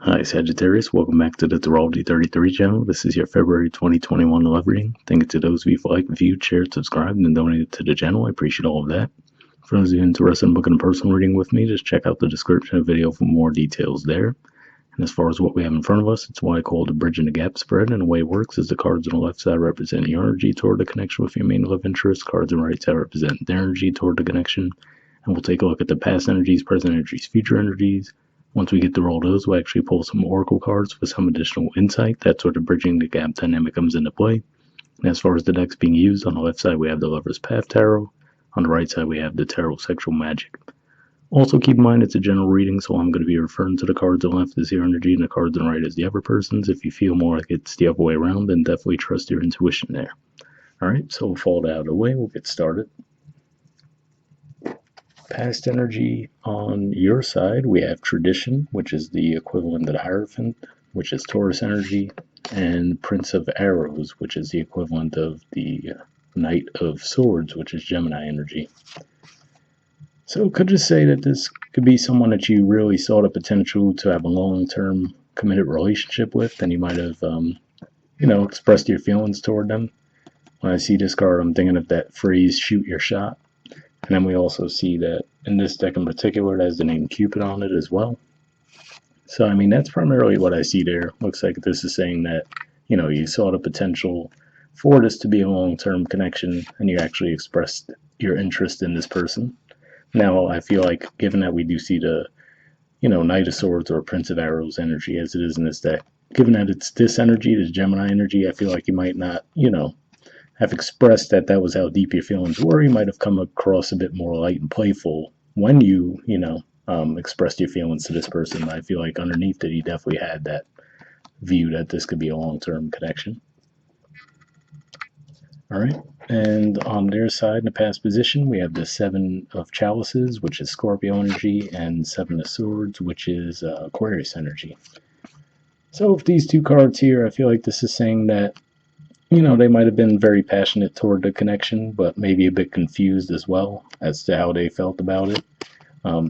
Hi Sagittarius, welcome back to the Astrology 33 channel. This is your February 2021 love reading. Thank you to those of you who liked, viewed, shared, subscribed, and donated to the channel. I appreciate all of that. For those of you interested in booking a personal reading with me, just check out the description of the video for more details there. And as far as what we have in front of us, it's what I call the bridge and the gap spread. And the way it works is the cards on the left side represent your energy toward the connection with your main love interest. Cards on the right side represent their energy toward the connection. And we'll take a look at the past energies, present energies, future energies. Once we get through all those, we'll actually pull some oracle cards with some additional insight. That's where the bridging the gap dynamic comes into play. And as far as the decks being used, on the left side we have the Lover's Path Tarot. On the right side we have the Tarot Sexual Magic. Also keep in mind it's a general reading, so I'm going to be referring to the cards on the left as your energy and the cards on the right as the other person's. If you feel more like it's the other way around, then definitely trust your intuition there. Alright, so we'll fall that out of the way. We'll get started. Past energy on your side, we have Tradition, which is the equivalent of the Hierophant, which is Taurus energy, and Prince of Arrows, which is the equivalent of the Knight of Swords, which is Gemini energy. So it could just say that this could be someone that you really saw the potential to have a long-term committed relationship with, and you might have, expressed your feelings toward them. When I see this card, I'm thinking of that phrase, shoot your shot. And then we also see that in this deck in particular, it has the name Cupid on it as well. So, I mean, that's primarily what I see there. Looks like this is saying that, you saw the potential for this to be a long-term connection, and you actually expressed your interest in this person. Now, I feel like, given that we do see the, Knight of Swords or Prince of Arrows energy as it is in this deck, given that it's this energy, this Gemini energy, I feel like you might not, have expressed that that was how deep your feelings were. You might have come across a bit more light and playful when you, expressed your feelings to this person. I feel like underneath it, you definitely had that view that this could be a long-term connection. All right, and on their side, in the past position, we have the Seven of Chalices, which is Scorpio energy, and Seven of Swords, which is Aquarius energy. So with these two cards here, I feel like this is saying that they might have been very passionate toward the connection, but maybe a bit confused as well as to how they felt about it.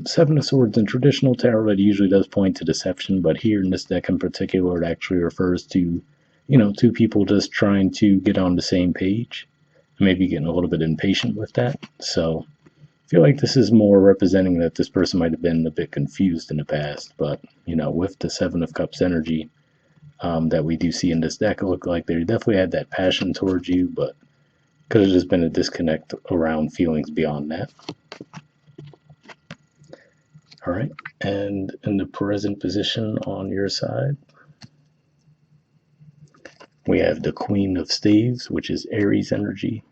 Seven of Swords in traditional tarot, it usually does point to deception, but here in this deck in particular, it actually refers to, two people just trying to get on the same page, maybe getting a little bit impatient with that. So I feel like this is more representing that this person might have been a bit confused in the past, but, with the Seven of Cups energy, that we do see in this deck, it looked like they definitely had that passion towards you, but could have just been a disconnect around feelings beyond that. All right, and in the present position on your side, we have the Queen of Staves, which is Aries energy,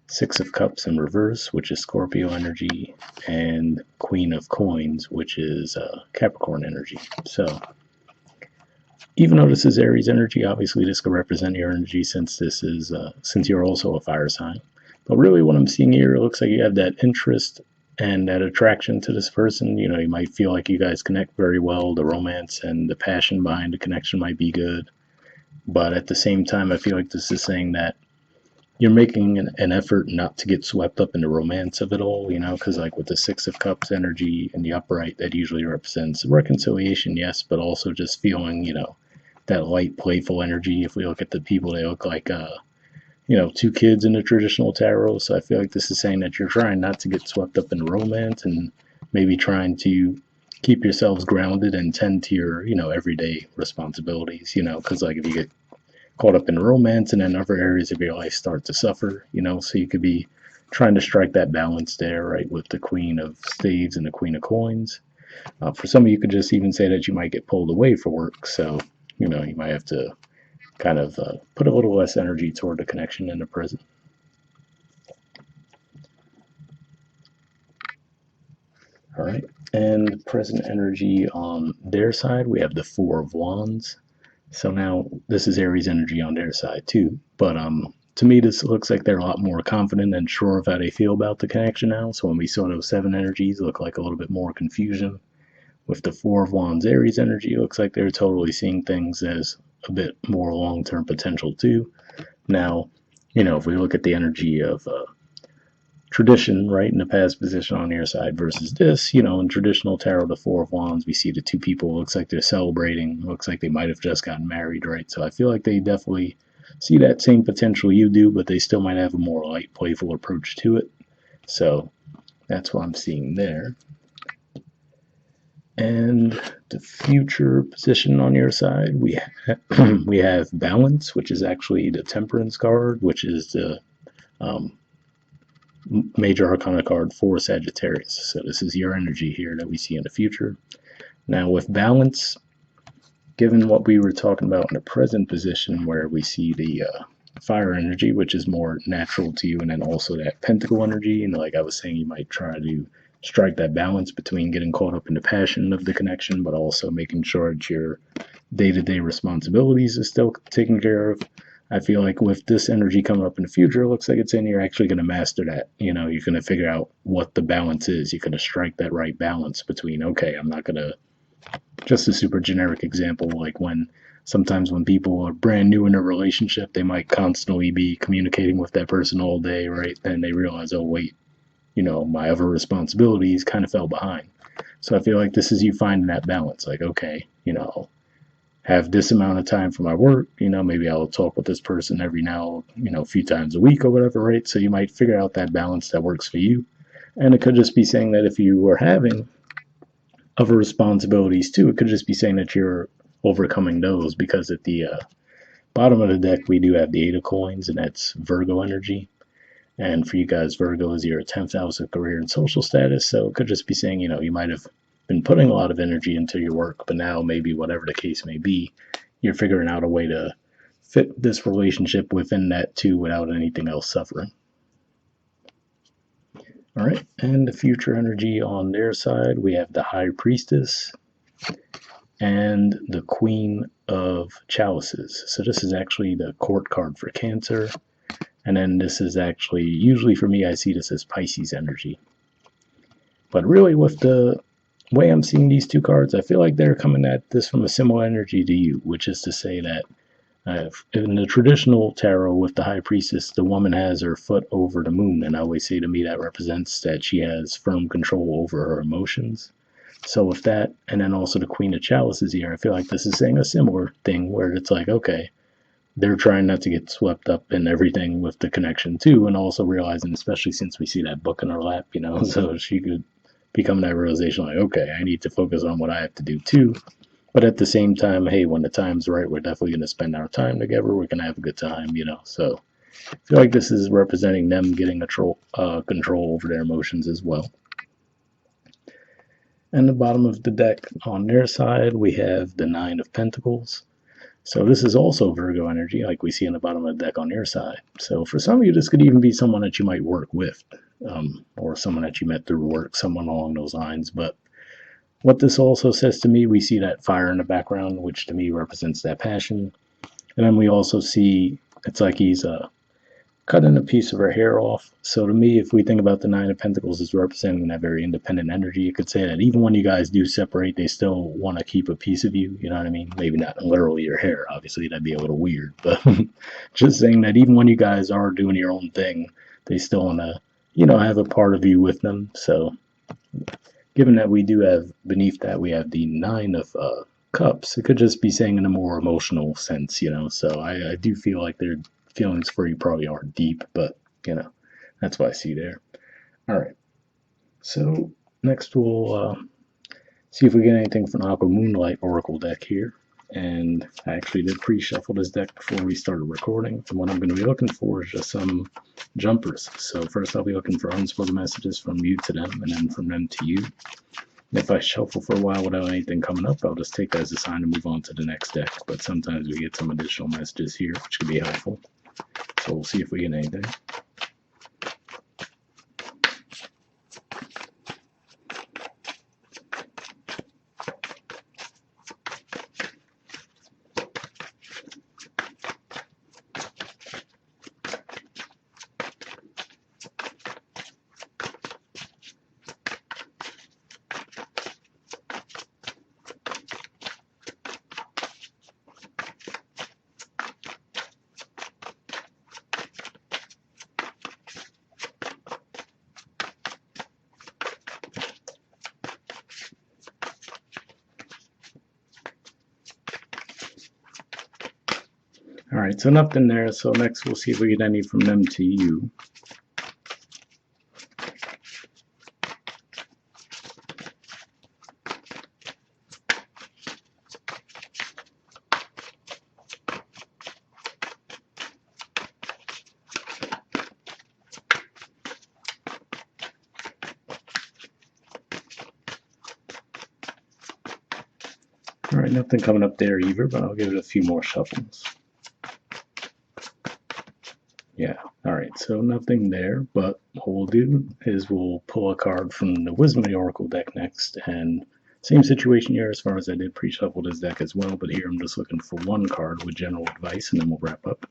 Six of Cups in reverse, which is Scorpio energy, and Queen of Coins, which is Capricorn energy. So even though this is Aries energy, obviously this could represent your energy since this is since you're also a fire sign. But really what I'm seeing here, it looks like you have that interest and that attraction to this person. You might feel like you guys connect very well. The romance and the passion behind the connection might be good. But at the same time, I feel like this is saying that you're making an effort not to get swept up in the romance of it all, because like with the Six of Cups energy and the upright, that usually represents reconciliation, yes, but also just feeling, that light, playful energy. If we look at the people, they look like, two kids in the traditional tarot. So I feel like this is saying that you're trying not to get swept up in romance and maybe trying to keep yourselves grounded and tend to your, everyday responsibilities, because like if you get caught up in romance and then other areas of your life start to suffer, so you could be trying to strike that balance there, right, with the Queen of Staves and the Queen of Coins. For some of you, could just even say that you might get pulled away for work, so you might have to kind of put a little less energy toward the connection in the present. All right, and present energy on their side, we have the Four of Wands. So now this is Aries energy on their side too, but to me this looks like they're a lot more confident and sure of how they feel about the connection now. So when we saw those seven energies, look like a little bit more confusion. With the Four of Wands Aries energy, it looks like they're totally seeing things as a bit more long-term potential too. Now, if we look at the energy of tradition, right, in the past position on your side versus this, in traditional tarot, the Four of Wands, we see the two people, looks like they're celebrating, looks like they might have just gotten married, right? So I feel like they definitely see that same potential you do, but they still might have a more light, playful approach to it. So that's what I'm seeing there. And the future position on your side, we have balance, which is actually the Temperance card, which is the um, major arcana card for Sagittarius. So this is your energy here that we see in the future. Now with balance, given what we were talking about in the present position where we see the fire energy, which is more natural to you, and then also that pentacle energy, and like I was saying, you might try to strike that balance between getting caught up in the passion of the connection, but also making sure that your day-to-day responsibilities is still taken care of. I feel like with this energy coming up in the future, it looks like it's in you're actually going to master that. You're going to figure out what the balance is. You're going to strike that right balance between, okay, I'm not going to, just a super generic example, like sometimes when people are brand new in a relationship, they might constantly be communicating with that person all day, right? And they realize, oh, wait, my other responsibilities kind of fell behind. So I feel like this is you finding that balance. Like, okay, have this amount of time for my work. Maybe I'll talk with this person every now, a few times a week or whatever, right? So you might figure out that balance that works for you. And it could just be saying that if you were having other responsibilities too, it could just be saying that you're overcoming those, because at the bottom of the deck, we do have the Eight of Coins, and that's Virgo energy. And for you guys, Virgo is your 10th house of career and social status. So it could just be saying, you might have been putting a lot of energy into your work, but now maybe whatever the case may be, you're figuring out a way to fit this relationship within that too without anything else suffering. All right, and the future energy on their side, we have the High Priestess and the Queen of Chalices. So this is actually the Court card for Cancer. And then this is actually, usually for me, I see this as Pisces energy. But really, with the way I'm seeing these two cards, I feel like they're coming at this from a similar energy to you, which is to say that in the traditional tarot with the High Priestess, the woman has her foot over the moon. And I always say to me that represents that she has firm control over her emotions. So with that, and then also the Queen of Chalices here, I feel like this is saying a similar thing where it's like, okay, they're trying not to get swept up in everything with the connection too, and also realizing, especially since we see that book in her lap, so she could become that realization like, okay, I need to focus on what I have to do too. But at the same time, hey, when the time's right, we're definitely going to spend our time together. We're going to have a good time, So I feel like this is representing them getting control over their emotions as well. And the bottom of the deck on their side, we have the Nine of Pentacles. So this is also Virgo energy, like we see in the bottom of the deck on your side. So for some of you, this could even be someone that you might work with, or someone that you met through work, someone along those lines. But what this also says to me, we see that fire in the background, which to me represents that passion. And then we also see, it's like he's cutting a piece of her hair off. So to me, if we think about the Nine of Pentacles as representing that very independent energy, you could say that even when you guys do separate, they still want to keep a piece of you. You know what I mean? Maybe not literally your hair. Obviously, that'd be a little weird. But just saying that even when you guys are doing your own thing, they still want to, have a part of you with them. So given that we do have beneath that, we have the Nine of Cups, it could just be saying in a more emotional sense, So I do feel like their feelings for you probably aren't deep, but, that's what I see there. All right. So next we'll see if we get anything from Aqua Moonlight Oracle deck here. And I actually did pre-shuffle this deck before we started recording. And what I'm going to be looking for is just some jumpers. So first I'll be looking for unspoken messages from you to them, and then from them to you. And if I shuffle for a while without anything coming up, I'll just take that as a sign to move on to the next deck. But sometimes we get some additional messages here, which could be helpful. So we'll see if we get anything. All right, so nothing there. So next we'll see if we get any from them to you. All right, nothing coming up there either, but I'll give it a few more shuffles. Yeah, all right, so nothing there, but what we'll do is we'll pull a card from the Wisdom of the Oracle deck next, and same situation here as far as I did pre-shuffle this deck as well, but here I'm just looking for one card with general advice, and then we'll wrap up.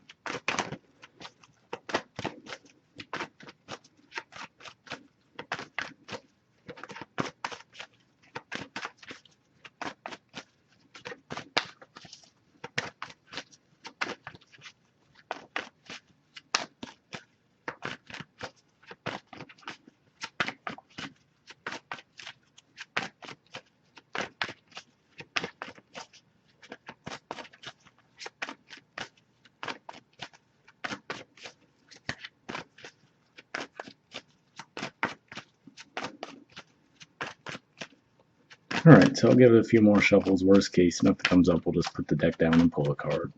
All right, so I'll give it a few more shuffles. Worst case, nothing comes up, we'll just put the deck down and pull a card.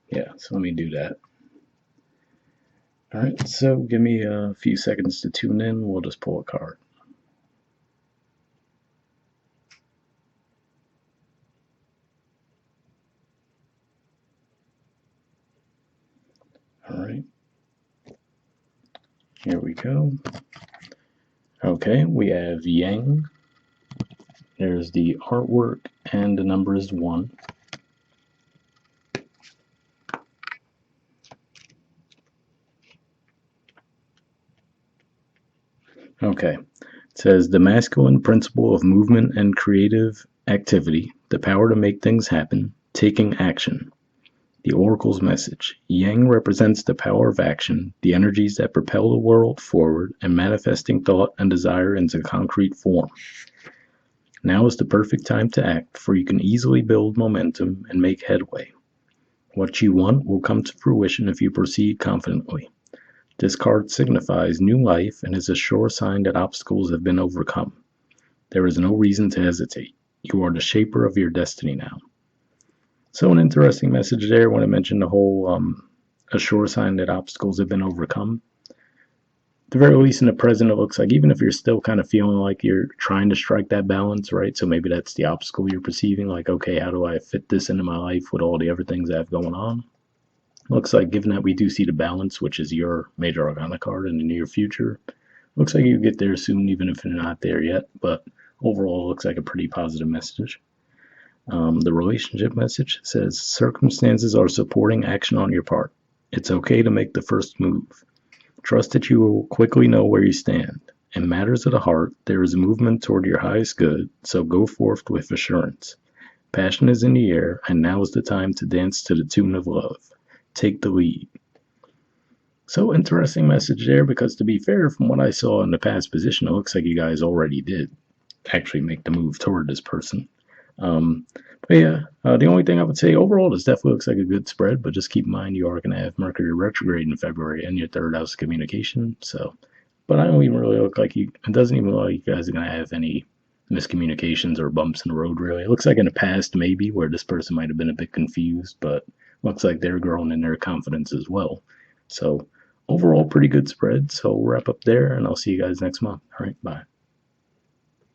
Yeah, so let me do that. All right, so give me a few seconds to tune in. We'll just pull a card. All right, here we go. Okay, we have Yang. There's the artwork, and the number is 1. Okay, it says the masculine principle of movement and creative activity, the power to make things happen, taking action. The Oracle's message. Yang represents the power of action, the energies that propel the world forward, and manifesting thought and desire into concrete form. Now is the perfect time to act, for you can easily build momentum and make headway. What you want will come to fruition if you proceed confidently. This card signifies new life and is a sure sign that obstacles have been overcome. There is no reason to hesitate. You are the shaper of your destiny now. So an interesting message there when I mentioned the whole a sure sign that obstacles have been overcome. At the very least in the present, it looks like even if you're still kind of feeling like you're trying to strike that balance, right? So maybe that's the obstacle you're perceiving, like, okay, how do I fit this into my life with all the other things I have going on? Looks like given that we do see the balance, which is your major arcana card in the near future, looks like you get there soon, even if you're not there yet. But overall, it looks like a pretty positive message. The relationship message says circumstances are supporting action on your part. It's okay to make the first move. Trust that you will quickly know where you stand. In matters of the heart, there is a movement toward your highest good, so go forth with assurance. Passion is in the air, and now is the time to dance to the tune of love. Take the lead. So interesting message there, because to be fair, from what I saw in the past position, it looks like you guys already did actually make the move toward this person. But yeah, the only thing I would say overall, this definitely looks like a good spread, but just keep in mind you are going to have Mercury retrograde in February and your third house of communication. So, but I don't even really look like it doesn't even look like you guys are going to have any miscommunications or bumps in the road, really. It looks like in the past, maybe, where this person might have been a bit confused, but looks like they're growing in their confidence as well. So, overall, pretty good spread. So, we'll wrap up there, and I'll see you guys next month. All right, bye.